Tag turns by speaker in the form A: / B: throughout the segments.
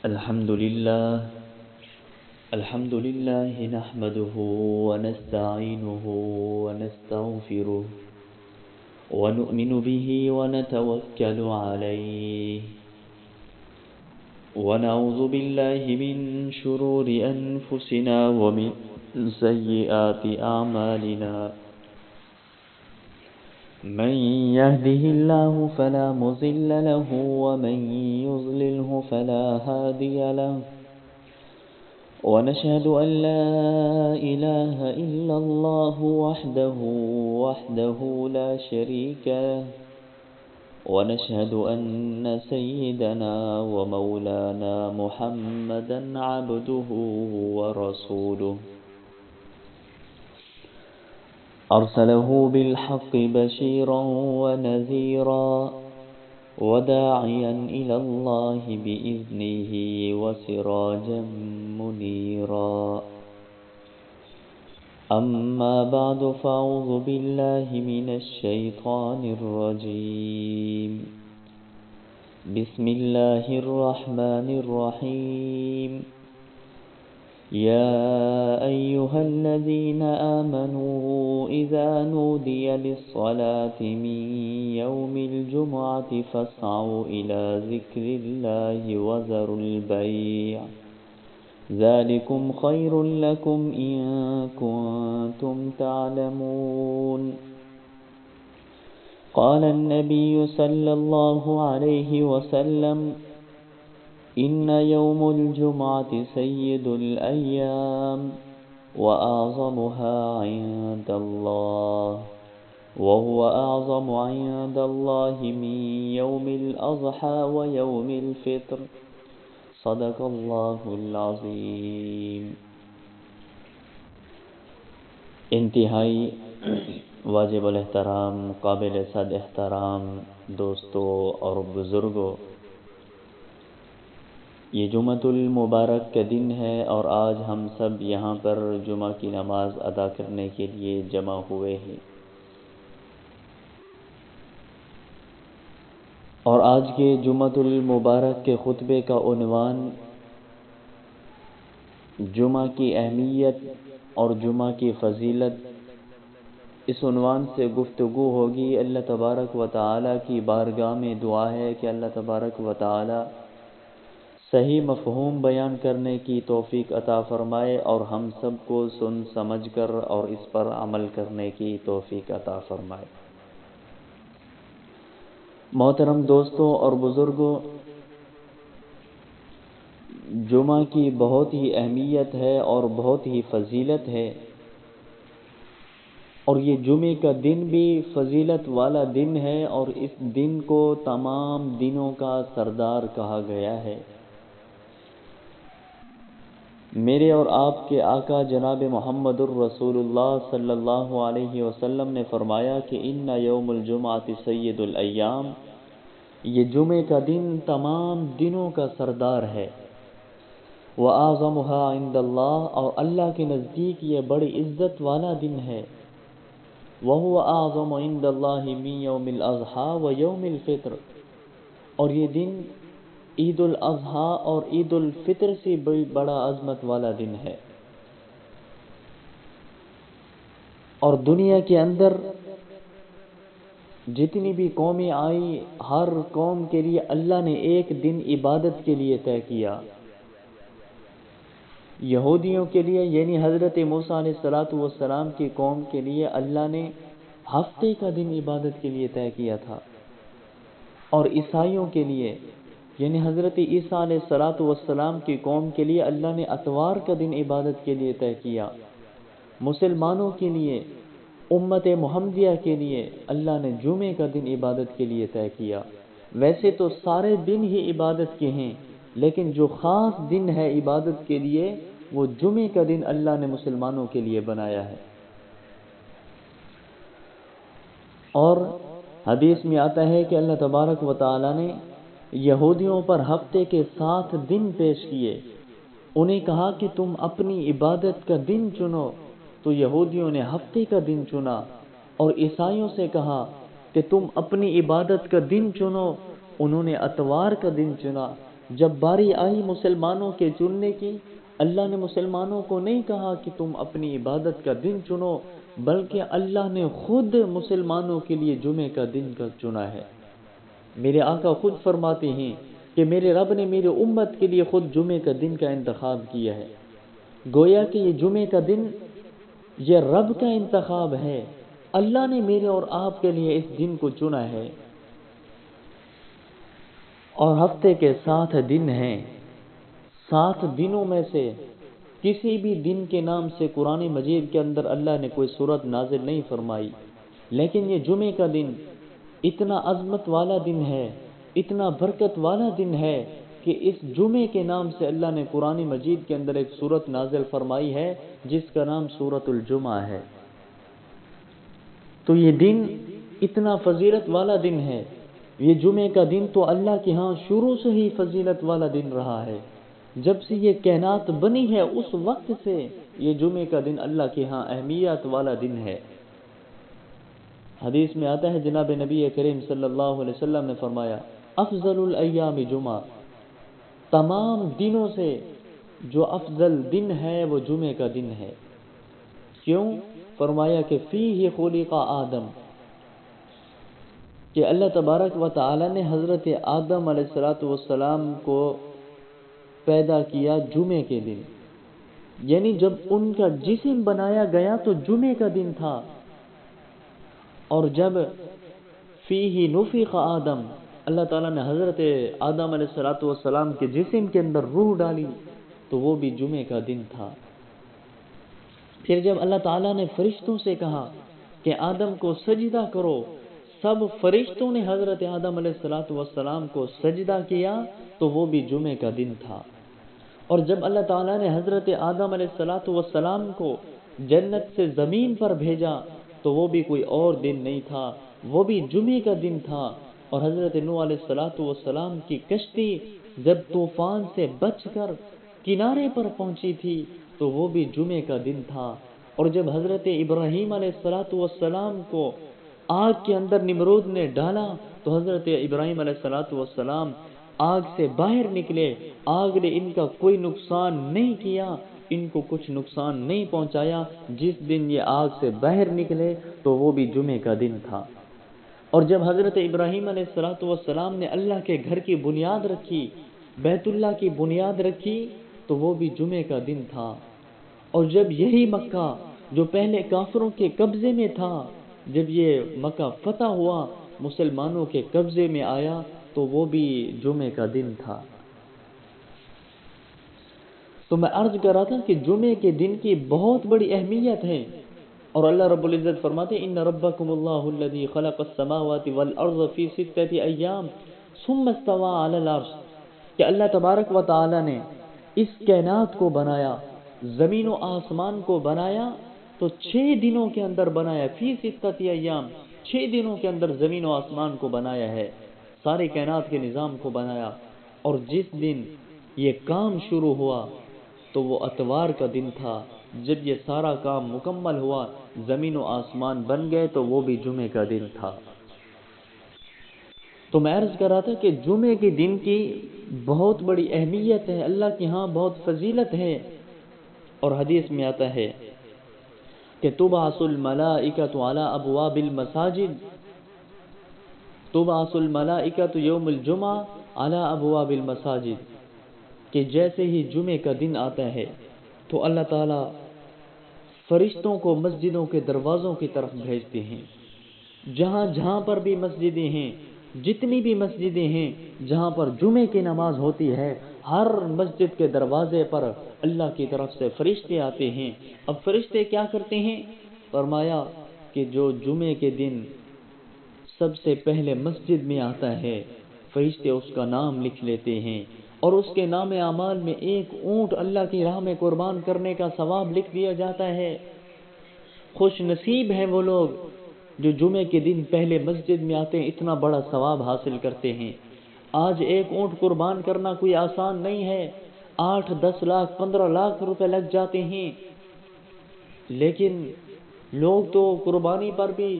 A: الحمد لله نحمده ونستعينه ونستغفره ونؤمن به ونتوكل عليه ونعوذ بالله من شرور أنفسنا ومن سيئات أعمالنا من يهده الله فلا مضل له ومن يضلله فلا هادي له ونشهد أن لا إله إلا الله وحده لا شريك له ونشهد أن سيدنا ومولانا محمدا عبده ورسوله أرسله بالحق بشيرا ونذيرا وداعيا إلى الله بإذنه وسراجا منيرا أما بعد فأعوذ بالله من الشيطان الرجيم بسم الله الرحمن الرحيم يا أيها الذين آمنوا إذا نودي للصلاة من يوم الجمعة فاسعوا إلى ذكر الله وذروا البيع ذلكم خير لكم إن كنتم تعلمون قال النبي صلى الله عليه وسلم إن يوم الجمعة سيد الأيام وأعظمها عند الله وهو أعظم عند الله من يوم الأضحى ويوم الفطر صدق الله العظيم. انتہائی واجب الاحترام قابل صد احترام دوستوں اور بزرگوں، یہ جمعۃ المبارک کا دن ہے اور آج ہم سب یہاں پر جمعہ کی نماز ادا کرنے کے لیے جمع ہوئے ہیں، اور آج کے جمعۃ المبارک کے خطبے کا عنوان جمعہ کی اہمیت اور جمعہ کی فضیلت، اس عنوان سے گفتگو ہوگی۔ اللہ تبارک و تعالیٰ کی بارگاہ میں دعا ہے کہ اللہ تبارک و تعالیٰ صحیح مفہوم بیان کرنے کی توفیق عطا فرمائے اور ہم سب کو سن سمجھ کر اور اس پر عمل کرنے کی توفیق عطا فرمائے۔ محترم دوستوں اور بزرگوں، جمعہ کی بہت ہی اہمیت ہے اور بہت ہی فضیلت ہے، اور یہ جمعے کا دن بھی فضیلت والا دن ہے، اور اس دن کو تمام دنوں کا سردار کہا گیا ہے۔ میرے اور آپ کے آقا جناب محمد الرسول اللہ صلی اللہ علیہ وسلم نے فرمایا کہ ان یوم الجمعۃ سید الایام، یہ جمعے کا دن تمام دنوں کا سردار ہے، وَأَعْظَمُهَا عِنْدَ اللَّهِ، اور اللہ کے نزدیک یہ بڑی عزت والا دن ہے، وَهُوَ أَعْظَمُ عِنْدَ اللَّهِ مِنْ يَوْمِ الْأَضْحَى وَيَوْمِ الْفِطْرِ، اور یہ دن عید الاضحیٰ اور عید الفطر سے بڑا عظمت والا دن ہے۔ اور دنیا کے اندر جتنی بھی قومیں آئی، ہر قوم کے لیے اللہ نے ایک دن عبادت کے لیے طے کیا۔ یہودیوں کے لیے یعنی حضرت موسیٰ علیہ السلام کی قوم کے لیے اللہ نے ہفتے کا دن عبادت کے لیے طے کیا تھا، اور عیسائیوں کے لیے یعنی حضرت عیسیٰ علیہ السلام کی قوم کے لیے اللہ نے اتوار کا دن عبادت کے لیے طے کیا۔ مسلمانوں کے لیے، امت محمدیہ کے لیے اللہ نے جمعے کا دن عبادت کے لیے طے کیا۔ ویسے تو سارے دن ہی عبادت کے ہیں، لیکن جو خاص دن ہے عبادت کے لیے وہ جمعے کا دن اللہ نے مسلمانوں کے لیے بنایا ہے۔ اور حدیث میں آتا ہے کہ اللہ تبارک و تعالی نے یہودیوں پر ہفتے کے 7 دن پیش کیے، انہیں کہا کہ تم اپنی عبادت کا دن چنو، تو یہودیوں نے ہفتے کا دن چنا، اور عیسائیوں سے کہا کہ تم اپنی عبادت کا دن چنو، انہوں نے اتوار کا دن چنا۔ جب باری آئی مسلمانوں کے چننے کی، اللہ نے مسلمانوں کو نہیں کہا کہ تم اپنی عبادت کا دن چنو، بلکہ اللہ نے خود مسلمانوں کے لیے جمعے کا دن کا چنا ہے۔ میرے آقا خود فرماتے ہیں کہ میرے رب نے میرے امت کے لیے خود جمعے کا دن کا انتخاب کیا ہے۔ گویا کہ یہ جمعے کا دن یہ رب کا انتخاب ہے، اللہ نے میرے اور آپ کے لیے اس دن کو چنا ہے۔ اور ہفتے کے 7 دن ہیں، 7 دنوں میں سے کسی بھی دن کے نام سے قرآن مجید کے اندر اللہ نے کوئی سورت نازل نہیں فرمائی، لیکن یہ جمعے کا دن اتنا عظمت والا دن ہے، اتنا برکت والا دن ہے کہ اس جمعے کے نام سے اللہ نے قرآن مجید کے اندر ایک سورت نازل فرمائی ہے جس کا نام سورۃ الجمعہ ہے۔ تو یہ دن اتنا فضیلت والا دن ہے، یہ جمعے کا دن تو اللہ کے ہاں شروع سے ہی فضیلت والا دن رہا ہے۔ جب سے یہ کائنات بنی ہے اس وقت سے یہ جمعے کا دن اللہ کے ہاں اہمیت والا دن ہے۔ حدیث میں آتا ہے جناب نبی کریم صلی اللہ علیہ وسلم نے فرمایا افضل الایام جمعہ، تمام دنوں سے جو افضل دن ہے وہ جمعے کا دن ہے۔ کیوں؟ فرمایا کہ فیہ خلق آدم، کہ اللہ تبارک و تعالی نے حضرت آدم علیہ السلام کو پیدا کیا جمعے کے دن، یعنی جب ان کا جسم بنایا گیا تو جمعے کا دن تھا، اور جب فیہ نفخ آدم، اللہ تعالیٰ نے حضرت آدم علیہ السلام کے جسم کے اندر روح ڈالی تو وہ بھی جمعے کا دن تھا۔ پھر جب اللہ تعالیٰ نے فرشتوں سے کہا کہ آدم کو سجدہ کرو، سب فرشتوں نے حضرت آدم علیہ السلام کو سجدہ کیا تو وہ بھی جمعے کا دن تھا۔ اور جب اللہ تعالیٰ نے حضرت آدم علیہ السلام کو جنت سے زمین پر بھیجا تو وہ بھی کوئی اور دن نہیں تھا، وہ بھی جمعے کا دن تھا۔ اور حضرت نوح علیہ السلام کی کشتی جب طوفان سے بچ کر کنارے پر پہنچی تھی تو وہ بھی جمعے کا دن تھا۔ اور جب حضرت ابراہیم علیہ السلام کو آگ کے اندر نمرود نے ڈالا تو حضرت ابراہیم علیہ السلام آگ سے باہر نکلے، آگ نے ان کا کوئی نقصان نہیں کیا، ان کو کچھ نقصان نہیں پہنچایا۔ جس دن یہ آگ سے باہر نکلے تو وہ بھی جمعے کا دن تھا۔ اور جب حضرت ابراہیم علیہ السلام نے اللہ کے گھر کی بنیاد رکھی، بیت اللہ کی بنیاد رکھی تو وہ بھی جمعے کا دن تھا۔ اور جب یہی مکہ جو پہلے کافروں کے قبضے میں تھا، جب یہ مکہ فتح ہوا مسلمانوں کے قبضے میں آیا تو وہ بھی جمعے کا دن تھا۔ تو میں عرض کر رہا تھا کہ جمعے کے دن کی بہت بڑی اہمیت ہے، اور اللہ رب العزت فرماتے ان ربکم اللہ الذی خلق السماوات والارض فی 6 ایام ثم استوى علی العرش، کہ اللہ تبارک و تعالی نے اس کائنات کو بنایا، زمین و آسمان کو بنایا تو 6 دنوں کے اندر بنایا، فی 6 ایام، 6 دنوں کے اندر زمین و آسمان کو بنایا ہے، سارے کائنات کے نظام کو بنایا۔ اور جس دن یہ کام شروع ہوا تو وہ اتوار کا دن تھا، جب یہ سارا کام مکمل ہوا زمین و آسمان بن گئے تو وہ بھی جمعے کا دن تھا۔ تو میں عرض کر رہا تھا کہ جمعے کے دن کی بہت بڑی اہمیت ہے، اللہ کے ہاں بہت فضیلت ہے۔ اور حدیث میں آتا ہے کہ تبعث الملائکۃ علی ابواب المساجد، تبعث الملائکۃ یوم الجمعہ علی ابواب المساجد، کہ جیسے ہی جمعے کا دن آتا ہے تو اللہ تعالیٰ فرشتوں کو مسجدوں کے دروازوں کی طرف بھیجتے ہیں، جہاں جہاں پر بھی مسجدیں ہیں، جتنی بھی مسجدیں ہیں جہاں پر جمعے کی نماز ہوتی ہے، ہر مسجد کے دروازے پر اللہ کی طرف سے فرشتے آتے ہیں۔ اب فرشتے کیا کرتے ہیں؟ فرمایا کہ جو جمعے کے دن سب سے پہلے مسجد میں آتا ہے فرشتے اس کا نام لکھ لیتے ہیں، اور اس کے نام اعمال میں ایک اونٹ اللہ کی راہ میں قربان کرنے کا ثواب لکھ دیا جاتا ہے۔ خوش نصیب ہیں وہ لوگ جو جمعے کے دن پہلے مسجد میں آتے ہیں، اتنا بڑا ثواب حاصل کرتے ہیں۔ آج ایک اونٹ قربان کرنا کوئی آسان نہیں ہے، 8 10 لاکھ 15 لاکھ روپے لگ جاتے ہیں، لیکن لوگ تو قربانی پر بھی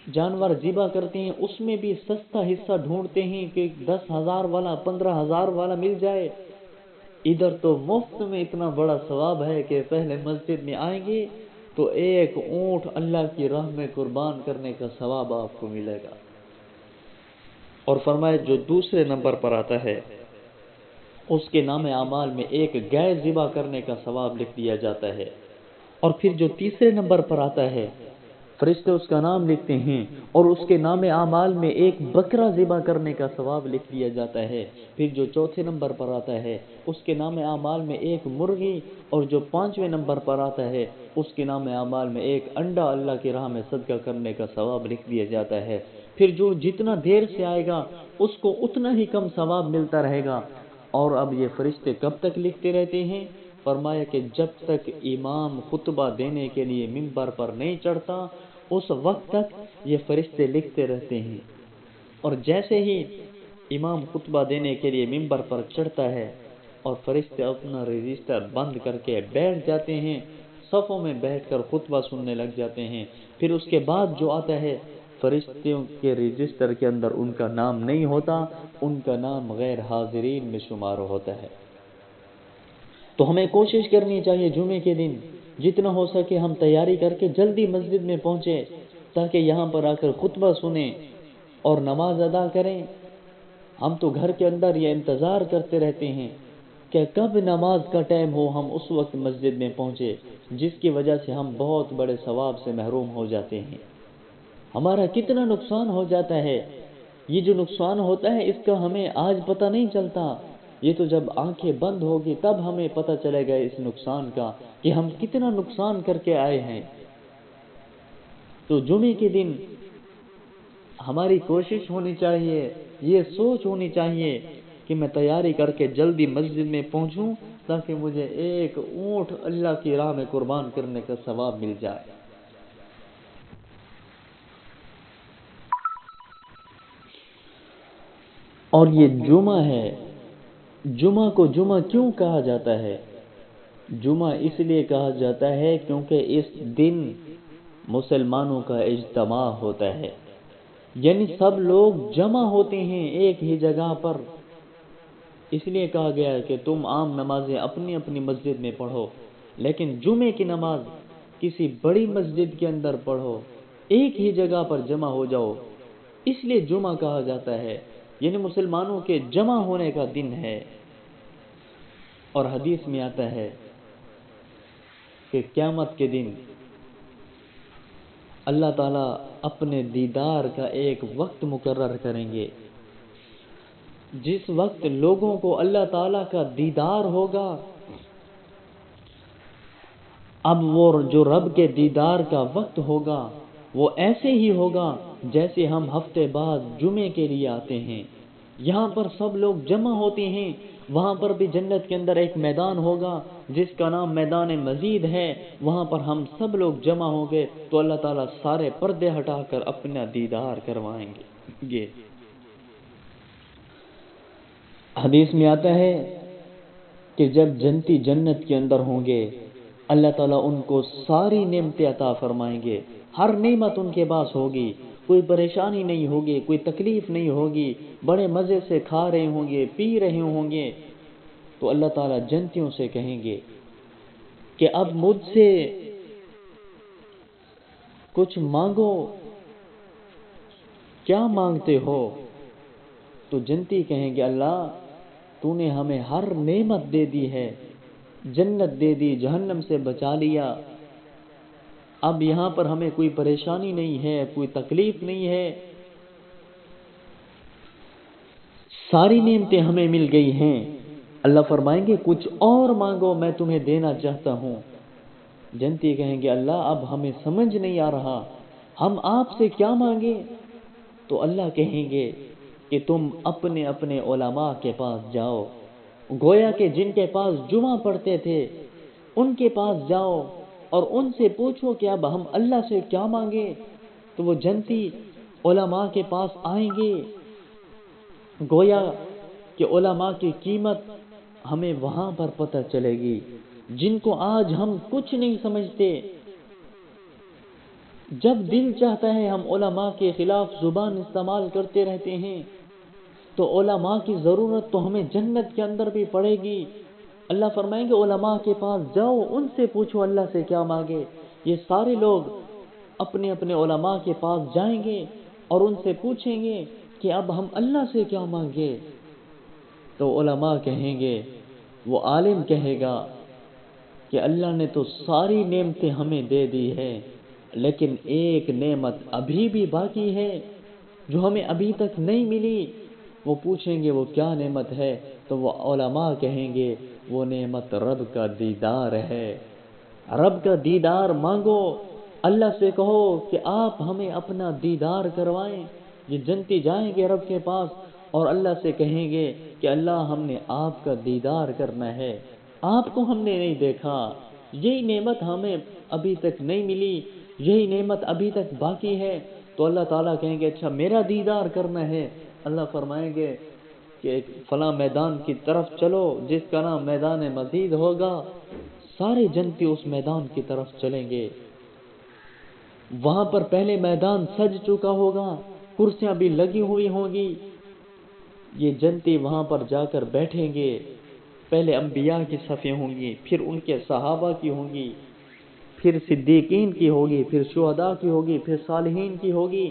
A: جانور ذبح کرتے ہیں اس میں بھی سستا حصہ ڈھونڈتے ہیں کہ 10,000 والا 15,000 والا مل جائے. ادھر تو مفت میں اتنا بڑا ثواب ہے کہ پہلے مسجد میں آئیں گے تو ایک اونٹ اللہ کی راہ میں قربان کرنے کا ثواب آپ کو ملے گا. اور فرمائے جو دوسرے نمبر پر آتا ہے اس کے نام اعمال میں ایک گائے ذبح کرنے کا ثواب لکھ دیا جاتا ہے. اور پھر جو تیسرے نمبر پر آتا ہے فرشتے اس کا نام لکھتے ہیں اور اس کے نام اعمال میں ایک بکرا ذبح کرنے کا ثواب لکھ دیا جاتا ہے. پھر جو چوتھے نمبر پر آتا ہے اس کے نام اعمال میں ایک مرغی اور جو 5ویں نمبر پر آتا ہے اس کے نام اعمال میں ایک انڈا اللہ کی راہ میں صدقہ کرنے کا ثواب لکھ دیا جاتا ہے. پھر جو جتنا دیر سے آئے گا اس کو اتنا ہی کم ثواب ملتا رہے گا. اور اب یہ فرشتے کب تک لکھتے رہتے ہیں؟ فرمایا کہ جب تک امام خطبہ دینے کے لیے منبر پر نہیں چڑھتا اس وقت تک یہ فرشتے لکھتے رہتے ہیں. اور جیسے ہی امام خطبہ دینے کے لیے منبر پر چڑھتا ہے اور فرشتے اپنا رجسٹر بند کر کے بیٹھ جاتے ہیں، صفوں میں بیٹھ کر خطبہ سننے لگ جاتے ہیں. پھر اس کے بعد جو آتا ہے فرشتوں کے رجسٹر کے اندر ان کا نام نہیں ہوتا، ان کا نام غیر حاضرین میں شمار ہوتا ہے. تو ہمیں کوشش کرنی چاہیے جمعے کے دن جتنا ہو سکے ہم تیاری کر کے جلدی مسجد میں پہنچے تاکہ یہاں پر آ کر خطبہ سنیں اور نماز ادا کریں. ہم تو گھر کے اندر یہ انتظار کرتے رہتے ہیں کہ کب نماز کا ٹائم ہو ہم اس وقت مسجد میں پہنچے، جس کی وجہ سے ہم بہت بڑے ثواب سے محروم ہو جاتے ہیں. ہمارا کتنا نقصان ہو جاتا ہے. یہ جو نقصان ہوتا ہے اس کا ہمیں آج پتہ نہیں چلتا، یہ تو جب آنکھیں بند ہوگی تب ہمیں پتہ چلے گا اس نقصان کا کہ ہم کتنا نقصان کر کے آئے ہیں. تو جمعے کے دن ہماری کوشش ہونی چاہیے، یہ سوچ ہونی چاہیے کہ میں تیاری کر کے جلدی مسجد میں پہنچوں تاکہ مجھے ایک اونٹ اللہ کی راہ میں قربان کرنے کا ثواب مل جائے. اور یہ جمعہ ہے، جمعہ کو جمعہ کیوں کہا جاتا ہے؟ جمعہ اس لیے کہا جاتا ہے کیونکہ اس دن مسلمانوں کا اجتماع ہوتا ہے، یعنی سب لوگ جمع ہوتے ہیں ایک ہی جگہ پر. اس لیے کہا گیا ہے کہ تم عام نمازیں اپنی اپنی مسجد میں پڑھو لیکن جمعے کی نماز کسی بڑی مسجد کے اندر پڑھو، ایک ہی جگہ پر جمع ہو جاؤ. اس لیے جمعہ کہا جاتا ہے، یعنی مسلمانوں کے جمع ہونے کا دن ہے. اور حدیث میں آتا ہے کہ قیامت کے دن اللہ تعالیٰ اپنے دیدار کا ایک وقت مقرر کریں گے، جس وقت لوگوں کو اللہ تعالیٰ کا دیدار ہوگا. اب وہ جو رب کے دیدار کا وقت ہوگا وہ ایسے ہی ہوگا جیسے ہم ہفتے بعد جمعے کے لیے آتے ہیں. یہاں پر سب لوگ جمع ہوتے ہیں، وہاں پر بھی جنت کے اندر ایک میدان ہوگا جس کا نام میدان مزید ہے، وہاں پر ہم سب لوگ جمع ہوں گے تو اللہ تعالیٰ سارے پردے ہٹا کر اپنا دیدار کروائیں گے. حدیث میں آتا ہے کہ جب جنتی جنت کے اندر ہوں گے اللہ تعالیٰ ان کو ساری نعمتیں عطا فرمائیں گے، ہر نعمت ان کے پاس ہوگی، کوئی پریشانی نہیں ہوگی، کوئی تکلیف نہیں ہوگی، بڑے مزے سے کھا رہے ہوں گے، پی رہے ہوں گے. تو اللہ تعالیٰ جنتیوں سے کہیں گے کہ اب مجھ سے کچھ مانگو، کیا مانگتے ہو؟ تو جنتی کہیں گے اللہ تو نے ہمیں ہر نعمت دے دی ہے، جنت دے دی، جہنم سے بچا لیا، اب یہاں پر ہمیں کوئی پریشانی نہیں ہے، کوئی تکلیف نہیں ہے، ساری نعمتیں ہمیں مل گئی ہیں. اللہ فرمائیں گے کچھ اور مانگو میں تمہیں دینا چاہتا ہوں. جنتی کہیں گے اللہ اب ہمیں سمجھ نہیں آ رہا، ہم آپ سے کیا مانگے؟ تو اللہ کہیں گے کہ تم اپنے اپنے علماء کے پاس جاؤ، گویا کہ جن کے پاس جمعہ پڑھتے تھے ان کے پاس جاؤ اور ان سے پوچھو کہ اب ہم اللہ سے کیا مانگے. تو وہ جنتی علماء کے پاس آئیں گے، گویا کہ علماء کی قیمت ہمیں وہاں پر پتہ چلے گی، جن کو آج ہم کچھ نہیں سمجھتے جب دل چاہتا ہے ہم علماء کے خلاف زبان استعمال کرتے رہتے ہیں، تو علماء کی ضرورت تو ہمیں جنت کے اندر بھی پڑے گی۔ اللہ فرمائیں گے علماء کے پاس جاؤ، ان سے پوچھو اللہ سے کیا مانگے۔ یہ سارے لوگ اپنے اپنے علماء کے پاس جائیں گے اور ان سے پوچھیں گے کہ اب ہم اللہ سے کیا مانگے؟ تو علماء کہیں گے، وہ عالم کہے گا کہ اللہ نے تو ساری نعمتیں ہمیں دے دی ہے، لیکن ایک نعمت ابھی بھی باقی ہے جو ہمیں ابھی تک نہیں ملی۔ وہ پوچھیں گے وہ کیا نعمت ہے؟ تو وہ علماء کہیں گے وہ نعمت رب کا دیدار ہے۔ رب کا دیدار مانگو، اللہ سے کہو کہ آپ ہمیں اپنا دیدار کروائیں۔ یہ جنتی جائیں گے رب کے پاس اور اللہ سے کہیں گے کہ اللہ ہم نے آپ کا دیدار کرنا ہے، آپ کو ہم نے نہیں دیکھا، یہی نعمت ہمیں ابھی تک نہیں ملی، یہی نعمت ابھی تک باقی ہے۔ تو اللہ تعالیٰ کہیں گے اچھا میرا دیدار کرنا ہے۔ اللہ فرمائیں گے کہ ایک فلاں میدان کی طرف چلو جس کا نام میدان مزید ہوگا۔ سارے جنتی اس میدان کی طرف چلیں گے۔ وہاں پر پہلے میدان سج چکا ہوگا، کرسیاں بھی لگی ہوئی ہوں گی۔ یہ جنتی وہاں پر جا کر بیٹھیں گے۔ پہلے انبیاء کی صفیں ہوں گی، پھر ان کے صحابہ کی ہوں گی، پھر صدیقین کی ہوگی، پھر شہداء کی ہوگی، پھر صالحین کی ہوگی۔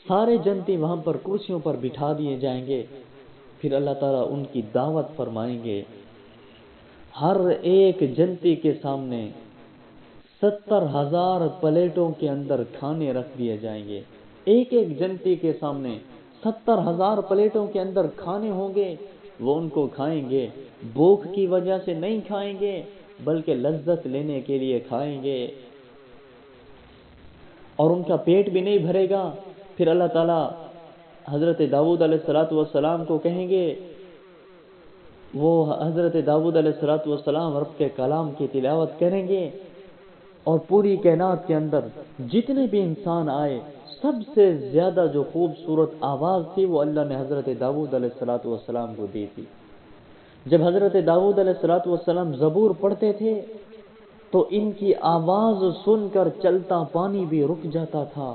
A: سارے جنتی وہاں پر کرسیوں پر بٹھا دیے جائیں گے۔ پھر اللہ تعالیٰ ان کی دعوت فرمائیں گے۔ ہر ایک جنتی کے سامنے 70,000 پلیٹوں کے اندر کھانے رکھ دیے جائیں گے۔ ایک ایک جنتی کے سامنے 70,000 پلیٹوں کے اندر کھانے ہوں گے، وہ ان کو کھائیں گے۔ بھوک کی وجہ سے نہیں کھائیں گے بلکہ لذت لینے کے لیے کھائیں گے، اور ان کا پیٹ بھی نہیں بھرے گا۔ پھر اللہ تعالیٰ حضرت داؤد علیہ السلام کو کہیں گے، وہ حضرت داؤد علیہ السلام رب کے کلام کی تلاوت کریں گے، اور پوری کائنات کے اندر جتنے بھی انسان آئے سب سے زیادہ جو خوبصورت آواز تھی وہ اللہ نے حضرت داؤد علیہ السلام کو دی تھی۔ جب حضرت داؤد علیہ السلام زبور پڑھتے تھے تو ان کی آواز سن کر چلتا پانی بھی رک جاتا تھا،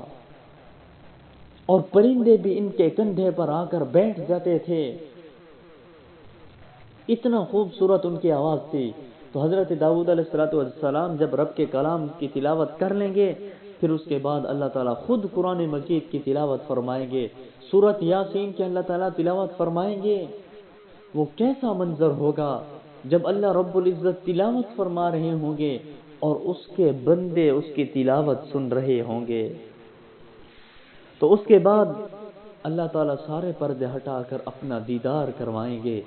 A: اور پرندے بھی ان کے کندھے پر آ کر بیٹھ جاتے تھے، اتنا خوبصورت ان کی آواز تھی۔ تو حضرت داؤد علیہ السلام جب رب کے کلام کی تلاوت کر لیں گے، پھر اس کے بعد اللہ تعالیٰ خود قرآن مجید کی تلاوت فرمائیں گے، سورۃ یاسین کی اللہ تعالیٰ تلاوت فرمائیں گے۔ وہ کیسا منظر ہوگا جب اللہ رب العزت تلاوت فرما رہے ہوں گے اور اس کے بندے اس کی تلاوت سن رہے ہوں گے۔ تو اس کے بعد اللہ تعالیٰ سارے پردے ہٹا کر اپنا دیدار کروائیں گے۔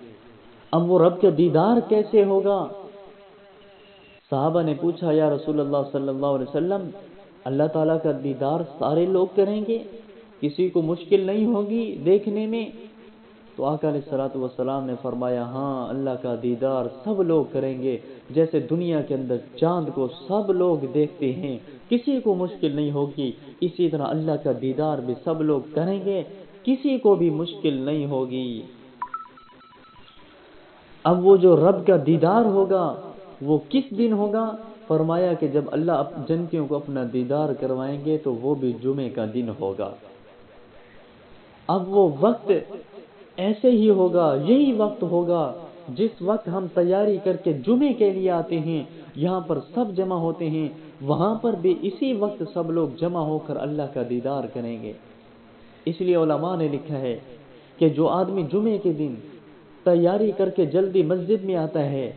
A: اب وہ رب کا دیدار کیسے ہوگا؟ صحابہ نے پوچھا یا رسول اللہ صلی اللہ علیہ وسلم، اللہ تعالیٰ کا دیدار سارے لوگ کریں گے، کسی کو مشکل نہیں ہوگی دیکھنے میں؟ تو آقا علیہ الصلوۃ والسلام نے فرمایا ہاں، اللہ کا دیدار سب لوگ کریں گے، جیسے دنیا کے اندر چاند کو سب لوگ دیکھتے ہیں، کسی کو مشکل نہیں ہوگی، اسی طرح اللہ کا دیدار بھی سب لوگ کریں گے، کسی کو بھی مشکل نہیں ہوگی۔ اب وہ جو رب کا دیدار ہوگا وہ کس دن ہوگا؟ فرمایا کہ جب اللہ جنتیوں کو اپنا دیدار کروائیں گے تو وہ بھی جمعے کا دن ہوگا۔ اب وہ وقت ایسے ہی ہوگا، یہی وقت ہوگا جس وقت ہم تیاری کر کے جمعے کے لیے آتے ہیں، یہاں پر سب جمع ہوتے ہیں، وہاں پر بھی اسی وقت سب لوگ جمع ہو کر اللہ کا دیدار کریں گے۔ اس لیے علماء نے لکھا ہے کہ جو آدمی جمعے کے دن تیاری کر کے جلدی مسجد میں آتا ہے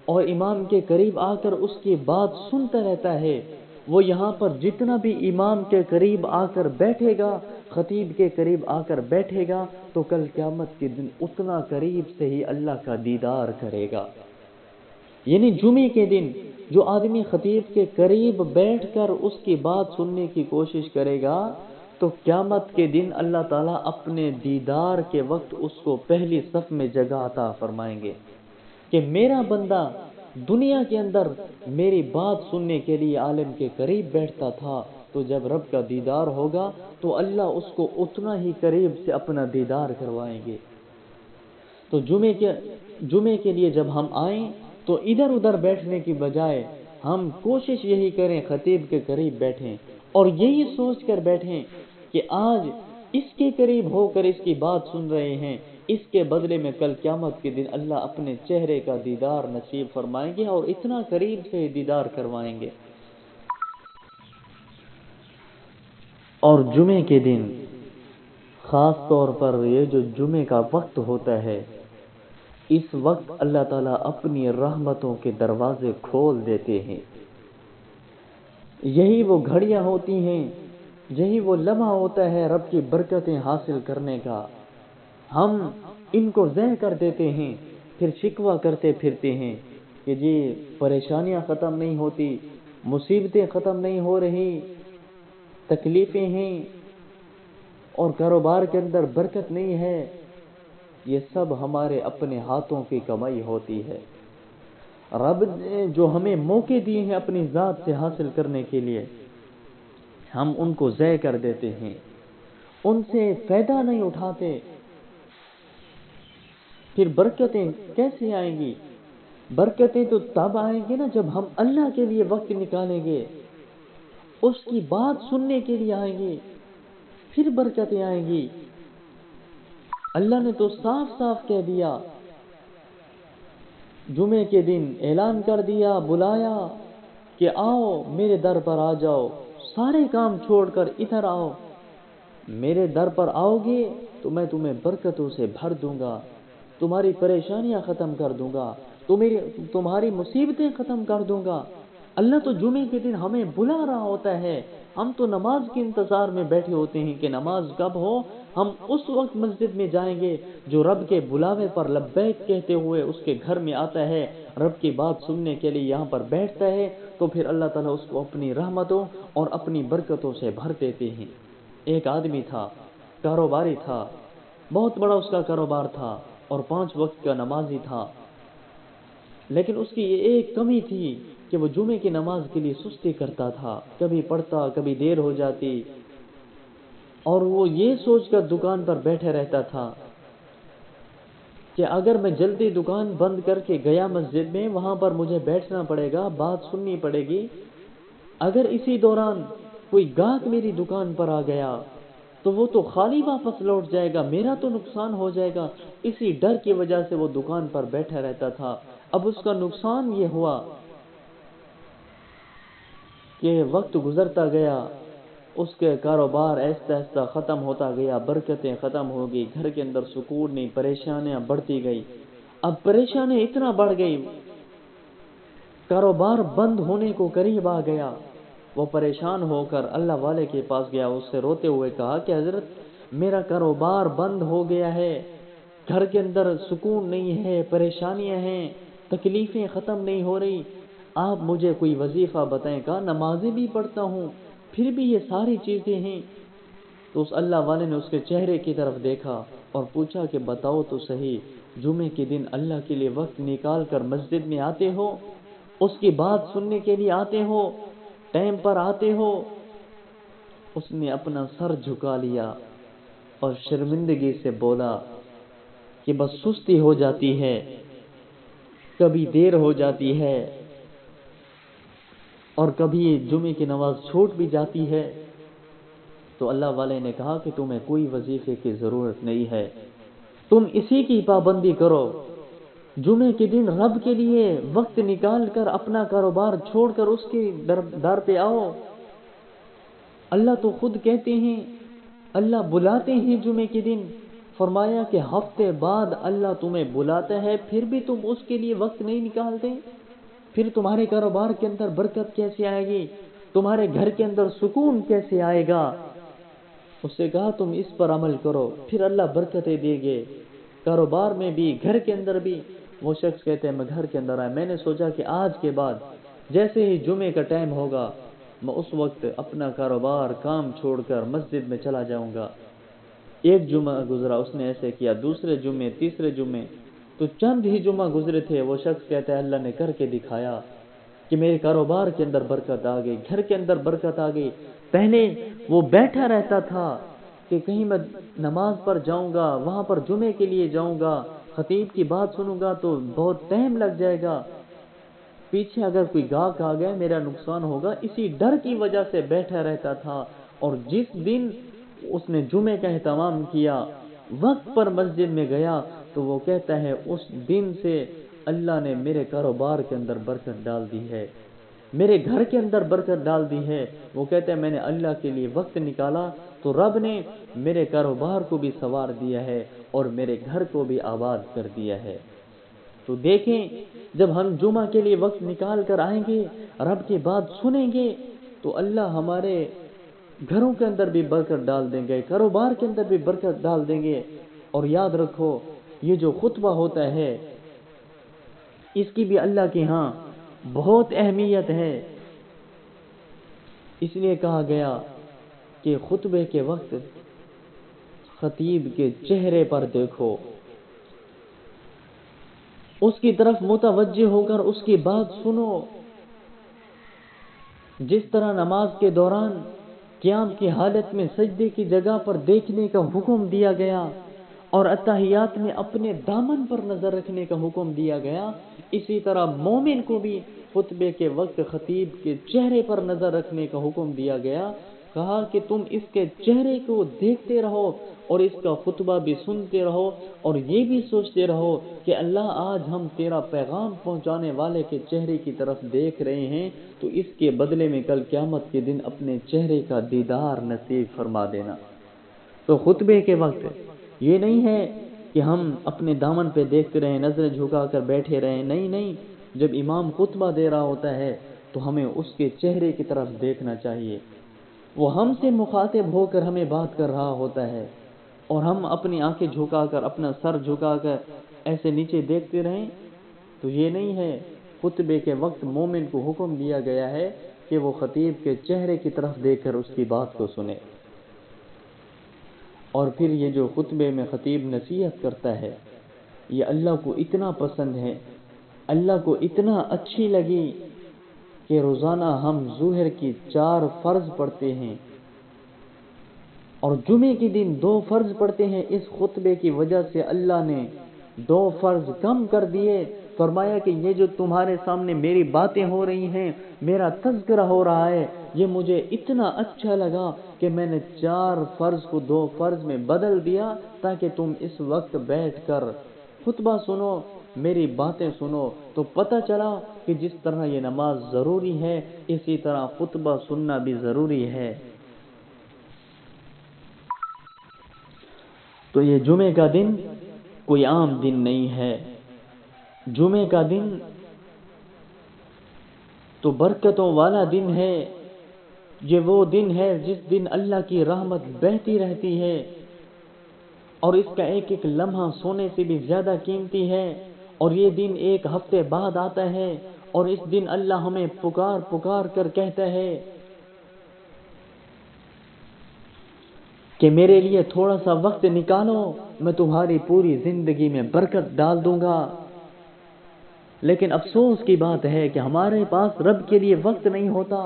A: اور امام کے قریب آ کر اس کی بات سنتا رہتا ہے، وہ یہاں پر جتنا بھی امام کے قریب آ کر بیٹھے گا، خطیب کے قریب آ کر بیٹھے گا، تو کل قیامت کے دن اتنا قریب سے ہی اللہ کا دیدار کرے گا۔ یعنی جمعے کے دن جو آدمی خطیب کے قریب بیٹھ کر اس کی بات سننے کی کوشش کرے گا، تو قیامت کے دن اللہ تعالیٰ اپنے دیدار کے وقت اس کو پہلی صف میں جگہ عطا فرمائیں گے کہ میرا بندہ دنیا کے اندر میری بات سننے کے لیے عالم کے قریب بیٹھتا تھا، تو جب رب کا دیدار ہوگا تو اللہ اس کو اتنا ہی قریب سے اپنا دیدار کروائیں گے۔ تو جمعے کے لیے جب ہم آئیں تو ادھر ادھر بیٹھنے کی بجائے ہم کوشش یہی کریں خطیب کے قریب بیٹھیں اور یہی سوچ کر بیٹھیں کہ آج اس کے قریب ہو کر اس کی بات سن رہے ہیں، اس کے بدلے میں کل قیامت کے دن اللہ اپنے چہرے کا دیدار نصیب فرمائیں گے اور اتنا قریب سے دیدار کروائیں گے۔ اور جمعے کے دن خاص طور پر یہ جو جمعے کا وقت ہوتا ہے، اس وقت اللہ تعالیٰ اپنی رحمتوں کے دروازے کھول دیتے ہیں۔ یہی وہ گھڑیاں ہوتی ہیں، یہی وہ لمحہ ہوتا ہے رب کی برکتیں حاصل کرنے کا۔ ہم ان کو ضائع کر دیتے ہیں، پھر شکوہ کرتے پھرتے ہیں کہ جی پریشانیاں ختم نہیں ہوتی، مصیبتیں ختم نہیں ہو رہی، تکلیفیں ہیں اور کاروبار کے اندر برکت نہیں ہے۔ یہ سب ہمارے اپنے ہاتھوں کی کمائی ہوتی ہے۔ رب نے جو ہمیں موقع دیے ہیں اپنی ذات سے حاصل کرنے کے لیے، ہم ان کو ضائع کر دیتے ہیں، ان سے فائدہ نہیں اٹھاتے۔ پھر برکتیں کیسے آئیں گی؟ برکتیں تو تب آئیں گی نا جب ہم اللہ کے لیے وقت نکالیں گے، اس کی بات سننے کے لیے آئیں گے، پھر برکتیں آئیں گی۔ اللہ نے تو صاف صاف کہہ دیا، جمعے کے دن اعلان کر دیا، بلایا کہ آؤ میرے در پر آ جاؤ، سارے کام چھوڑ کر ادھر آؤ، میرے در پر آؤ گے تو میں تمہیں برکتوں سے بھر دوں گا، تمہاری پریشانیاں ختم کر دوں گا، تمہاری مصیبتیں ختم کر دوں گا۔ اللہ تو جمعے کے دن ہمیں بلا رہا ہوتا ہے، ہم تو نماز کے انتظار میں بیٹھے ہوتے ہیں کہ نماز کب ہو، ہم اس وقت مسجد میں جائیں گے۔ جو رب کے بلاوے پر لبیک کہتے ہوئے اس کے گھر میں آتا ہے، رب کی بات سننے کے لیے یہاں پر بیٹھتا ہے، تو پھر اللہ تعالیٰ اس کو اپنی رحمتوں اور اپنی برکتوں سے بھر دیتے ہیں۔ ایک آدمی تھا، کاروباری تھا، بہت بڑا اس کا کاروبار تھا اور 5 وقت کا نمازی تھا، لیکن اس کی یہ ایک کمی تھی کہ وہ جمعے کی نماز کے لیے سستی کرتا تھا، کبھی پڑھتا کبھی دیر ہو جاتی، اور وہ یہ سوچ کر دکان پر بیٹھے رہتا تھا کہ اگر میں جلدی دکان بند کر کے گیا مسجد میں، وہاں پر مجھے بیٹھنا پڑے گا، بات سننی پڑے گی، اگر اسی دوران کوئی گاہک میری دکان پر آ گیا تو وہ تو خالی واپس لوٹ جائے گا، میرا تو نقصان ہو جائے گا۔ اسی ڈر کی وجہ سے وہ دکان پر بیٹھا رہتا تھا۔ اب اس کا نقصان یہ ہوا کہ وقت گزرتا گیا، اس کے کاروبار آہستہ آہستہ ختم ہوتا گیا، برکتیں ختم ہو گئی، گھر کے اندر سکون نہیں، پریشانیاں بڑھتی گئی۔ اب پریشانی اتنا بڑھ گئی، کاروبار بند ہونے کو قریب آ گیا۔ وہ پریشان ہو کر اللہ والے کے پاس گیا، اس سے روتے ہوئے کہا کہ حضرت میرا کاروبار بند ہو گیا ہے، گھر کے اندر سکون نہیں ہے، پریشانیاں ہیں، تکلیفیں ختم نہیں ہو رہی، آپ مجھے کوئی وظیفہ بتائیں۔ کہا نمازیں بھی پڑھتا ہوں، پھر بھی یہ ساری چیزیں ہیں۔ تو اس اللہ والے نے اس کے چہرے کی طرف دیکھا اور پوچھا کہ بتاؤ تو صحیح، جمعے کے دن اللہ کے لیے وقت نکال کر مسجد میں آتے ہو، اس کی بات سننے کے لیے آتے ہو، ٹائم پر آتے ہو؟ اس نے اپنا سر جھکا لیا اور شرمندگی سے بولا کہ بس سستی ہو جاتی ہے، کبھی دیر ہو جاتی ہے اور کبھی جمعے کی نماز چھوٹ بھی جاتی ہے۔ تو اللہ والے نے کہا کہ تمہیں کوئی وظیفے کی ضرورت نہیں ہے، تم اسی کی پابندی کرو، جمعے کے دن رب کے لیے وقت نکال کر اپنا کاروبار چھوڑ کر اس کے در پہ آؤ۔ اللہ تو خود کہتے ہیں، اللہ بلاتے ہیں جمعے کے دن، فرمایا کہ ہفتے بعد اللہ تمہیں بلاتا ہے، پھر بھی تم اس کے لیے وقت نہیں نکالتے، پھر تمہارے کاروبار کے اندر برکت کیسے آئے گی، تمہارے گھر کے اندر سکون کیسے آئے گا؟ اس سے کہا تم اس پر عمل کرو، پھر اللہ برکتیں دے گے، کاروبار میں بھی، گھر کے اندر بھی۔ وہ شخص کہتے ہیں میں گھر کے اندر آیا، میں نے سوچا کہ آج کے بعد جیسے ہی جمعے کا ٹائم ہوگا، میں اس وقت اپنا کاروبار کام چھوڑ کر مسجد میں چلا جاؤں گا۔ ایک جمعہ گزرا، اس نے ایسے کیا، دوسرے جمعے، تیسرے جمعے، تو چند ہی جمعہ گزرے تھے، وہ شخص کہتا ہے اللہ نے کر کے دکھایا کہ میرے کاروبار کے اندر برکت آ گئی، گھر کے اندر برکت آ گئی۔ پہلے وہ بیٹھا رہتا تھا کہ کہیں میں نماز پر جاؤں گا، وہاں پر جمعے کے لیے جاؤں گا، خطیب کی بات سنوں گا تو بہت ٹائم لگ جائے گا، پیچھے اگر کوئی گاہک آ گیا میرا نقصان ہوگا، اسی ڈر کی وجہ سے بیٹھا رہتا تھا۔ اور جس دن اس نے جمعے کا اہتمام کیا، وقت پر مسجد میں گیا، تو وہ کہتا ہے اس دن سے اللہ نے میرے کاروبار کے اندر برکت ڈال دی ہے، میرے گھر کے اندر برکت ڈال دی ہے۔ وہ کہتا ہے میں نے اللہ کے لیے وقت نکالا تو رب نے میرے کاروبار کو بھی سنوار دیا ہے اور میرے گھر کو بھی آباد کر دیا ہے۔ تو دیکھیں، جب ہم جمعہ کے لیے وقت نکال کر آئیں گے، رب کی بات سنیں گے، تو اللہ ہمارے گھروں کے اندر بھی برکت ڈال دیں گے، کاروبار کے اندر بھی برکت ڈال دیں گے۔ اور یاد رکھو، یہ جو خطبہ ہوتا ہے اس کی بھی اللہ کے ہاں بہت اہمیت ہے۔ اس لیے کہا گیا کہ خطبے کے وقت خطیب کے چہرے پر دیکھو، اس کی طرف متوجہ ہو کر اس کی بات سنو۔ جس طرح نماز کے دوران قیام کی حالت میں سجدے کی جگہ پر دیکھنے کا حکم دیا گیا اور اتحیات میں اپنے دامن پر نظر رکھنے کا حکم دیا گیا، اسی طرح مومن کو بھی خطبے کے وقت خطیب کے چہرے پر نظر رکھنے کا حکم دیا گیا۔ کہا کہ تم اس کے چہرے کو دیکھتے رہو اور اس کا خطبہ بھی سنتے رہو، اور یہ بھی سوچتے رہو کہ اللہ آج ہم تیرا پیغام پہنچانے والے کے چہرے کی طرف دیکھ رہے ہیں، تو اس کے بدلے میں کل قیامت کے دن اپنے چہرے کا دیدار نصیب فرما دینا۔ تو خطبے کے وقت یہ نہیں ہے کہ ہم اپنے دامن پہ دیکھتے رہیں، نظریں جھکا کر بیٹھے رہیں، نہیں، جب امام خطبہ دے رہا ہوتا ہے تو ہمیں اس کے چہرے کی طرف دیکھنا چاہیے۔ وہ ہم سے مخاطب ہو کر ہمیں بات کر رہا ہوتا ہے اور ہم اپنی آنکھیں جھکا کر، اپنا سر جھکا کر ایسے نیچے دیکھتے رہیں، تو یہ نہیں ہے۔ خطبے کے وقت مومن کو حکم دیا گیا ہے کہ وہ خطیب کے چہرے کی طرف دیکھ کر اس کی بات کو سنے۔ اور پھر یہ جو خطبے میں خطیب نصیحت کرتا ہے، یہ اللہ کو اتنا پسند ہے، اللہ کو اتنا اچھی لگی کہ روزانہ ہم ظہر کی 4 فرض پڑھتے ہیں اور جمعے کے دن 2 فرض پڑھتے ہیں۔ اس خطبے کی وجہ سے اللہ نے 2 فرض کم کر دیے، فرمایا کہ یہ جو تمہارے سامنے میری باتیں ہو رہی ہیں، میرا تذکرہ ہو رہا ہے، یہ مجھے اتنا اچھا لگا کہ میں نے 4 فرض کو 2 فرض میں بدل دیا تاکہ تم اس وقت بیٹھ کر خطبہ سنو، میری باتیں سنو۔ تو پتہ چلا کہ جس طرح یہ نماز ضروری ہے، اسی طرح خطبہ سننا بھی ضروری ہے۔ تو یہ جمعے کا دن کوئی عام دن نہیں ہے، جمعے کا دن تو برکتوں والا دن ہے۔ یہ وہ دن ہے جس دن اللہ کی رحمت بہتی رہتی ہے، اور اس کا ایک ایک لمحہ سونے سے بھی زیادہ قیمتی ہے۔ اور یہ دن 1 ہفتے بعد آتا ہے، اور اس دن اللہ ہمیں پکار پکار کر کہتا ہے کہ میرے لیے تھوڑا سا وقت نکالو، میں تمہاری پوری زندگی میں برکت ڈال دوں گا۔ لیکن افسوس کی بات ہے کہ ہمارے پاس رب کے لیے وقت نہیں ہوتا،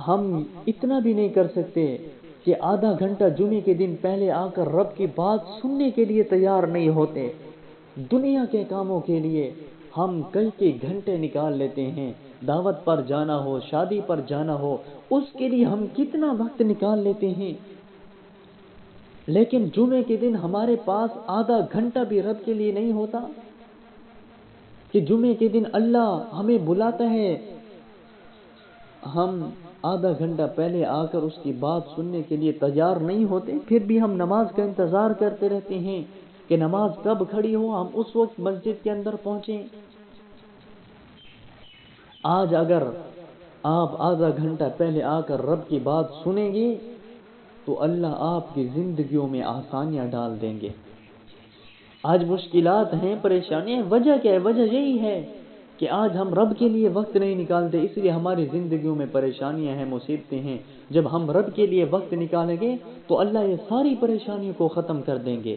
A: ہم اتنا بھی نہیں کر سکتے کہ آدھا گھنٹہ جمعے کے دن پہلے آ کر رب کی بات سننے کے لیے تیار نہیں ہوتے۔ دنیا کے کاموں کے لیے ہم کئی گھنٹے نکال لیتے ہیں، دعوت پر جانا ہو، شادی پر جانا ہو، اس کے لیے ہم کتنا وقت نکال لیتے ہیں، لیکن جمعے کے دن ہمارے پاس آدھا گھنٹہ بھی رب کے لیے نہیں ہوتا کہ جمعے کے دن اللہ ہمیں بلاتا ہے، ہم آدھا گھنٹہ پہلے آ کر اس کی بات سننے کے لیے تیار نہیں ہوتے، پھر بھی ہم نماز کا انتظار کرتے رہتے ہیں کہ نماز کب کھڑی ہو، ہم اس وقت مسجد کے اندر پہنچیں۔ آج اگر آپ آدھا گھنٹہ پہلے آ کر رب کی بات سنیں گے تو اللہ آپ کی زندگیوں میں آسانیاں ڈال دیں گے۔ آج مشکلات ہیں، پریشانیاں، وجہ کیا ہے؟ وجہ یہی ہے کہ آج ہم رب کے لیے وقت نہیں نکالتے، اس لیے ہماری زندگیوں میں پریشانیاں ہیں، مصیبتیں ہیں۔ جب ہم رب کے لیے وقت نکالیں گے تو اللہ یہ ساری پریشانیوں کو ختم کر دیں گے،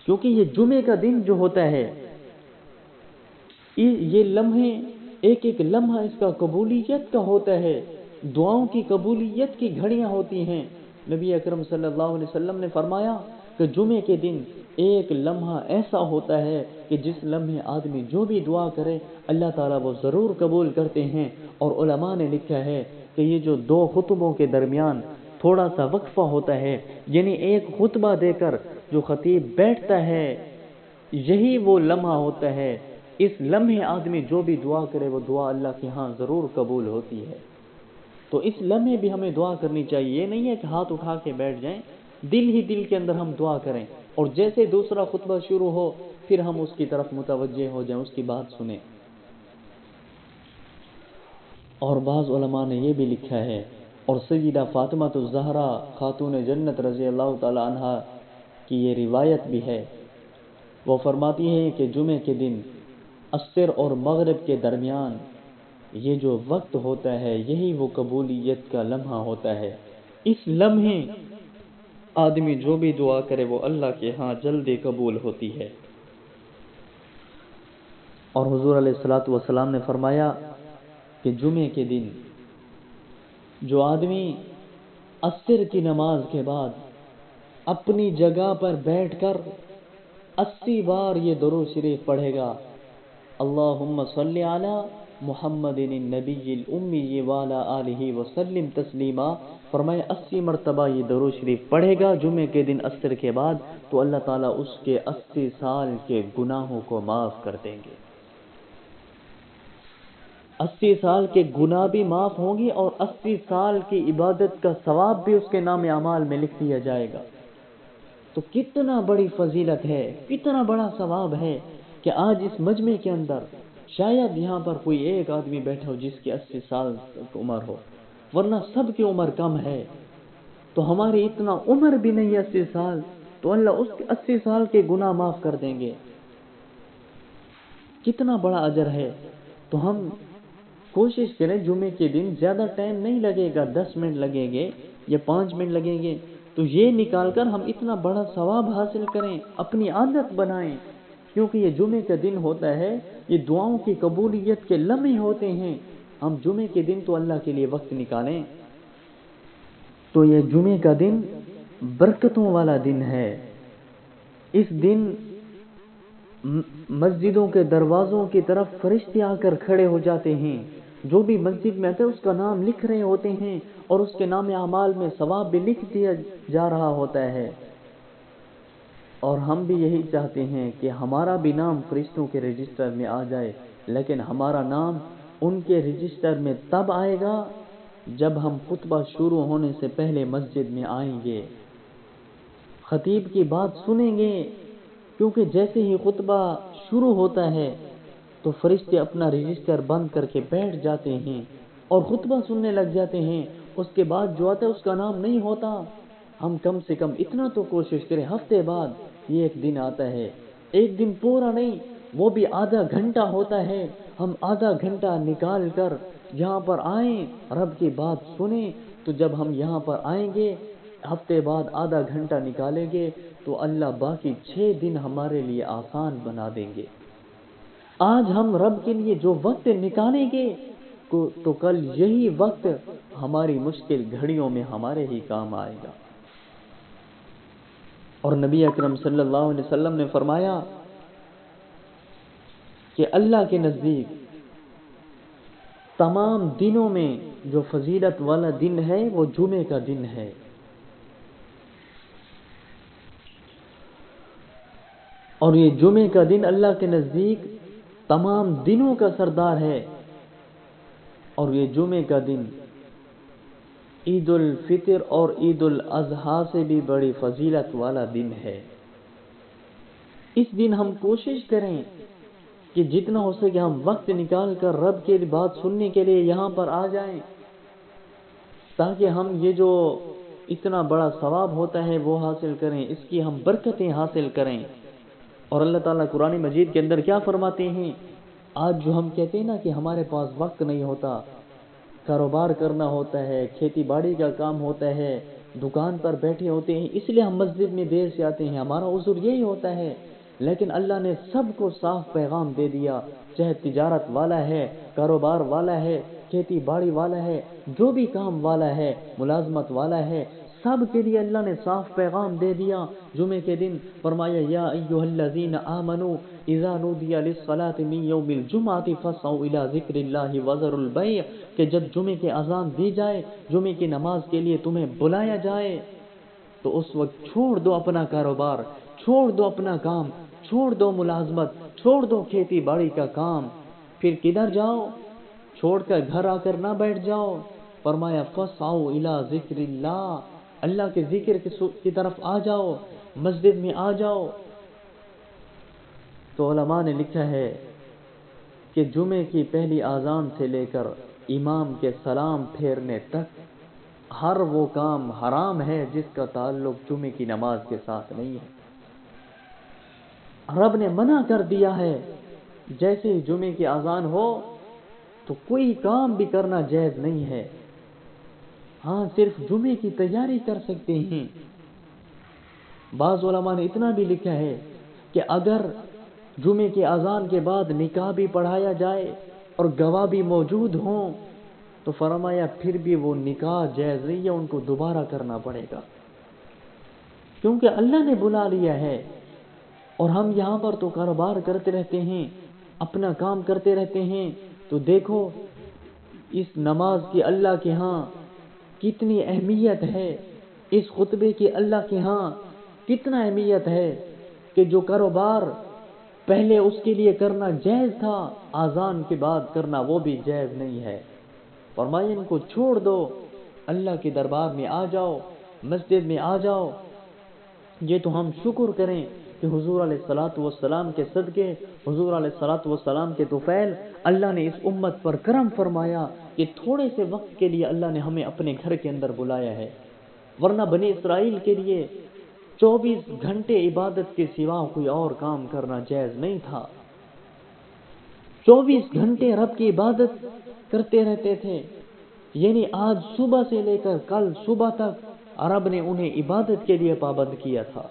A: کیونکہ یہ جمعے کا دن جو ہوتا ہے، یہ لمحے، ایک ایک لمحہ اس کا قبولیت کا ہوتا ہے، دعاؤں کی قبولیت کی گھڑیاں ہوتی ہیں۔ نبی اکرم صلی اللہ علیہ وسلم نے فرمایا کہ جمعے کے دن ایک لمحہ ایسا ہوتا ہے کہ جس لمحے آدمی جو بھی دعا کرے اللہ تعالیٰ وہ ضرور قبول کرتے ہیں. اور علماء نے لکھا ہے کہ یہ جو دو خطبوں کے درمیان تھوڑا سا وقفہ ہوتا ہے، یعنی ایک خطبہ دے کر جو خطیب بیٹھتا ہے، یہی وہ لمحہ ہوتا ہے. اس لمحے آدمی جو بھی دعا کرے وہ دعا اللہ کے ہاں ضرور قبول ہوتی ہے. تو اس لمحے بھی ہمیں دعا کرنی چاہیے. یہ نہیں ہے کہ ہاتھ اٹھا کے بیٹھ جائیں، دل ہی دل کے اندر ہم دعا کریں اور جیسے دوسرا خطبہ شروع ہو پھر ہم اس کی طرف متوجہ ہو جائیں، اس کی بات سنیں. اور بعض علماء نے یہ بھی لکھا ہے، اور سیدہ فاطمہ الزہرا خاتون جنت رضی اللہ تعالی عنہا کی یہ روایت بھی ہے، وہ فرماتی ہیں کہ جمعے کے دن عصر اور مغرب کے درمیان یہ جو وقت ہوتا ہے یہی وہ قبولیت کا لمحہ ہوتا ہے. اس لمحے آدمی جو بھی دعا کرے وہ اللہ کے ہاں جلدی قبول ہوتی ہے. اور حضور علیہ الصلوۃ والسلام نے فرمایا کہ جمعے کے دن جو آدمی عصر کی نماز کے بعد اپنی جگہ پر بیٹھ کر 80 بار یہ درود شریف پڑھے گا، اللہم صلی علی محمد النبی الامی وعلی آلہ وسلم تسلیما، فرمائے 80 مرتبہ یہ درود شریف پڑھے گا جمعے کے دن عصر کے بعد، تو اللہ تعالیٰ اس کے 80 سال کے گناہوں کو معاف کر دیں گے. 80 سال کے گناہ بھی معاف ہوں گے اور 80 سال کی عبادت کا ثواب بھی اس کے نام اعمال میں لکھ دیا جائے گا. تو کتنا بڑی فضیلت ہے، کتنا بڑا ثواب ہے کہ آج اس مجمع کے اندر شاید یہاں پر کوئی ایک آدمی بیٹھا ہو جس کی 80 سال عمر ہو، ورنہ سب کی عمر کم ہے. تو ہماری اتنا عمر بھی نہیں ہے 80 سال، تو اللہ اس کے 80 سال کے گناہ معاف کر دیں گے. کتنا بڑا اجر ہے. تو ہم کوشش کریں جمعے کے دن زیادہ ٹائم نہیں لگے گا، 10 منٹ لگیں گے یا 5 منٹ لگیں گے، تو یہ نکال کر ہم اتنا بڑا ثواب حاصل کریں، اپنی عادت بنائیں. کیونکہ یہ جمعے کا دن ہوتا ہے، یہ دعاؤں کی قبولیت کے لمحے ہوتے ہیں. ہم جمعے کے دن تو اللہ کے لیے وقت نکالیں. تو یہ جمعے کا دن برکتوں والا دن ہے. اس دن مسجدوں کے دروازوں کی طرف فرشتے آ کر کھڑے ہو جاتے ہیں. جو بھی مسجد میں آتے ہیں اس کا نام لکھ رہے ہوتے ہیں اور اس کے نام اعمال میں ثواب بھی لکھ دیا جا رہا ہوتا ہے. اور ہم بھی یہی چاہتے ہیں کہ ہمارا بھی نام فرشتوں کے رجسٹر میں آ جائے، لیکن ہمارا نام ان کے رجسٹر میں تب آئے گا جب ہم خطبہ شروع ہونے سے پہلے مسجد میں آئیں گے، خطیب کی بات سنیں گے. کیونکہ جیسے ہی خطبہ شروع ہوتا ہے تو فرشتے اپنا رجسٹر بند کر کے بیٹھ جاتے ہیں اور خطبہ سننے لگ جاتے ہیں. اس کے بعد جو آتا ہے اس کا نام نہیں ہوتا. ہم کم سے کم اتنا تو کوشش کریں، ہفتے بعد یہ ایک دن آتا ہے، ایک دن پورا نہیں، وہ بھی آدھا گھنٹہ ہوتا ہے، ہم آدھا گھنٹہ نکال کر یہاں پر آئیں، رب کی بات سنیں. تو جب ہم یہاں پر آئیں گے ہفتے بعد آدھا گھنٹہ نکالیں گے تو اللہ باقی 6 دن ہمارے لیے آسان بنا دیں گے. آج ہم رب کے لیے جو وقت نکالیں گے تو کل یہی وقت ہماری مشکل گھڑیوں میں ہمارے ہی کام آئے گا. اور نبی اکرم صلی اللہ علیہ وسلم نے فرمایا کہ اللہ کے نزدیک تمام دنوں میں جو فضیلت والا دن ہے وہ جمعے کا دن ہے. اور یہ جمعے کا دن اللہ کے نزدیک تمام دنوں کا سردار ہے. اور یہ جمعے کا دن عید الفطر اور عید الاضحیٰ سے بھی بڑی فضیلت والا دن ہے. اس دن ہم کوشش کریں کہ جتنا ہو سکے ہم وقت نکال کر رب کی بات سننے کے لیے یہاں پر آ جائیں، تاکہ ہم یہ جو اتنا بڑا ثواب ہوتا ہے وہ حاصل کریں، اس کی ہم برکتیں حاصل کریں. اور اللہ تعالیٰ قرآن مجید کے اندر کیا فرماتے ہیں؟ آج جو ہم کہتے ہیں نا کہ ہمارے پاس وقت نہیں ہوتا، کاروبار کرنا ہوتا ہے، کھیتی باڑی کا کام ہوتا ہے، دکان پر بیٹھے ہوتے ہیں، اس لیے ہم مسجد میں دیر سے آتے ہیں، ہمارا عذر یہی ہوتا ہے. لیکن اللہ نے سب کو صاف پیغام دے دیا، چاہے تجارت والا ہے، کاروبار والا ہے، کھیتی باڑی والا ہے، جو بھی کام والا ہے، ملازمت والا ہے، سب کے لیے اللہ نے صاف پیغام دے دیا جمعے کے دن. فرمایا یا ایھا الذین آمنوا اذا نودی للصلاۃ من یوم الجمعۃ فاسعوا الی ذکر اللہ وذروا البیع، کہ جب جمعے کی اذان دی جائے، جمعے کی نماز کے لیے تمہیں بلایا جائے تو اس وقت چھوڑ دو اپنا کاروبار، چھوڑ دو اپنا کام، چھوڑ دو ملازمت، چھوڑ دو کھیتی باڑی کا کام. پھر کدھر جاؤ؟ چھوڑ کر گھر آ کر نہ بیٹھ جاؤ. فرمایا فاسعوا الی ذکر اللہ، اللہ کے ذکر کی طرف آ جاؤ، مسجد میں آ جاؤ. تو علماء نے لکھا ہے کہ جمعے کی پہلی اذان سے لے کر امام کے سلام پھیرنے تک ہر وہ کام حرام ہے جس کا تعلق جمعے کی نماز کے ساتھ نہیں ہے. رب نے منع کر دیا ہے. جیسے ہی جمعے کی اذان ہو تو کوئی کام بھی کرنا جائز نہیں ہے. ہاں صرف جمعے کی تیاری کر سکتے ہیں. بعض علماء نے اتنا بھی لکھا ہے کہ اگر جمعے کی اذان کے بعد نکاح بھی پڑھایا جائے اور گواہ بھی موجود ہوں تو فرمایا پھر بھی وہ نکاح جائز نہیں ہے، ان کو دوبارہ کرنا پڑے گا، کیونکہ اللہ نے بلا لیا ہے. اور ہم یہاں پر تو کاروبار کرتے رہتے ہیں، اپنا کام کرتے رہتے ہیں. تو دیکھو اس نماز کی اللہ کے ہاں کتنی اہمیت ہے، اس خطبے کی اللہ کے ہاں کتنا اہمیت ہے کہ جو کاروبار پہلے اس کے لیے کرنا جائز تھا اذان کے بعد کرنا وہ بھی جائز نہیں ہے. فرمایا ان کو چھوڑ دو، اللہ کے دربار میں آ جاؤ، مسجد میں آ جاؤ. یہ تو ہم شکر کریں کہ حضور علیہ الصلوۃ والسلام کے صدقے، حضور علیہ الصلوۃ والسلام کے طفیل، اللہ نے اس امت پر کرم فرمایا کہ تھوڑے سے وقت کے لیے اللہ نے ہمیں اپنے گھر کے اندر بلایا ہے. ورنہ بنی اسرائیل کے لیے 24 گھنٹے عبادت کے سوا کوئی اور کام کرنا جائز نہیں تھا. 24 گھنٹے رب کی عبادت کرتے رہتے تھے. یعنی آج صبح سے لے کر کل صبح تک رب نے انہیں عبادت کے لیے پابند کیا تھا.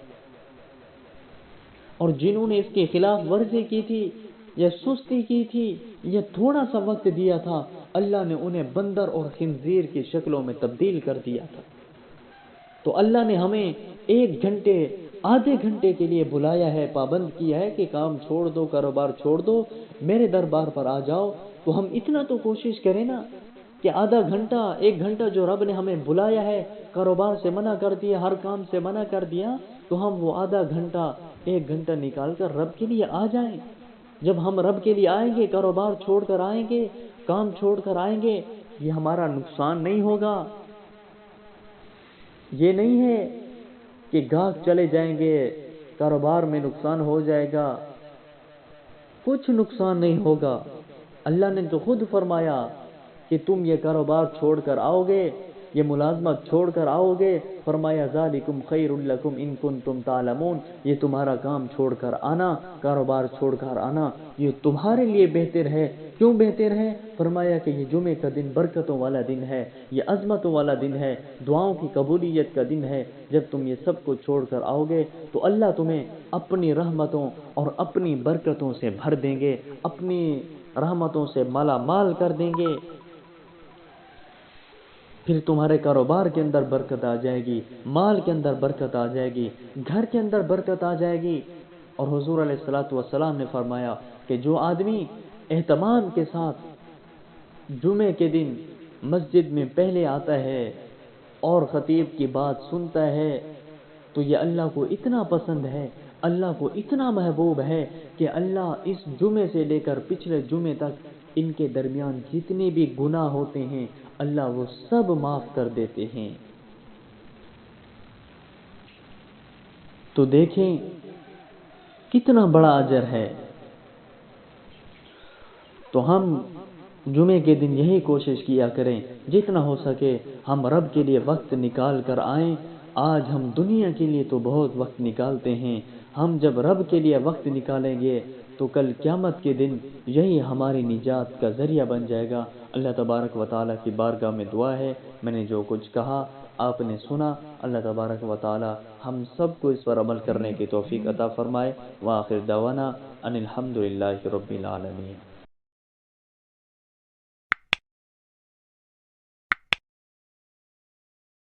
A: اور جنہوں نے اس کی خلاف ورزی کی تھی یا سستی کی تھی یا تھوڑا سا وقت دیا تھا، اللہ نے انہیں بندر اور خنزیر کی شکلوں میں تبدیل کر دیا تھا. تو اللہ نے ہمیں 1 گھنٹے آدھے گھنٹے کے لیے بلایا ہے، پابند کیا ہے کہ کام چھوڑ دو، کاروبار چھوڑ دو، میرے دربار پر آ جاؤ. تو ہم اتنا تو کوشش کریں نا کہ آدھا گھنٹہ 1 گھنٹہ جو رب نے ہمیں بلایا ہے، کاروبار سے منع کر دیا، ہر کام سے منع کر دیا، تو ہم وہ آدھا گھنٹہ 1 گھنٹہ نکال کر رب کے لیے آ جائیں. جب ہم رب کے لیے آئیں گے، کاروبار چھوڑ کر آئیں گے، کام چھوڑ کر آئیں گے، یہ ہمارا نقصان نہیں ہوگا. یہ نہیں ہے کہ گاہک چلے جائیں گے، کاروبار میں نقصان ہو جائے گا. کچھ نقصان نہیں ہوگا. اللہ نے تو خود فرمایا کہ تم یہ کاروبار چھوڑ کر آؤ گے، یہ ملازمت چھوڑ کر آؤ گے. فرمایا ذالکم خیر لکم ان کنتم تعلمون، یہ تمہارا کام چھوڑ کر آنا، کاروبار چھوڑ کر آنا، یہ تمہارے لیے بہتر ہے. کیوں بہتر ہے؟ فرمایا کہ یہ جمعے کا دن برکتوں والا دن ہے، یہ عظمتوں والا دن ہے، دعاؤں کی قبولیت کا دن ہے. جب تم یہ سب کو چھوڑ کر آؤ گے تو اللہ تمہیں اپنی رحمتوں اور اپنی برکتوں سے بھر دیں گے، اپنی رحمتوں سے مالا مال کر دیں گے. پھر تمہارے کاروبار کے اندر برکت آ جائے گی، مال کے اندر برکت آ جائے گی، گھر کے اندر برکت آ جائے گی. اور حضور علیہ الصلوۃ والسلام نے فرمایا کہ جو آدمی اہتمام کے ساتھ جمعے کے دن مسجد میں پہلے آتا ہے اور خطیب کی بات سنتا ہے تو یہ اللہ کو اتنا پسند ہے، اللہ کو اتنا محبوب ہے کہ اللہ اس جمعے سے لے کر پچھلے جمعے تک ان کے درمیان جتنے بھی گناہ ہوتے ہیں اللہ وہ سب معاف کر دیتے ہیں. تو دیکھیں کتنا بڑا اجر ہے. تو ہم جمعے کے دن یہی کوشش کیا کریں جتنا ہو سکے ہم رب کے لیے وقت نکال کر آئیں. آج ہم دنیا کے لیے تو بہت وقت نکالتے ہیں، ہم جب رب کے لیے وقت نکالیں گے تو کل قیامت کے دن یہی ہماری نجات کا ذریعہ بن جائے گا. اللہ تبارک و تعالیٰ کی بارگاہ میں دعا ہے، میں نے جو کچھ کہا آپ نے سنا، اللہ تبارک و تعالیٰ ہم سب کو اس پر عمل کرنے کی توفیق عطا فرمائے. وآخر دعوانا ان الحمدللہ رب العالمین.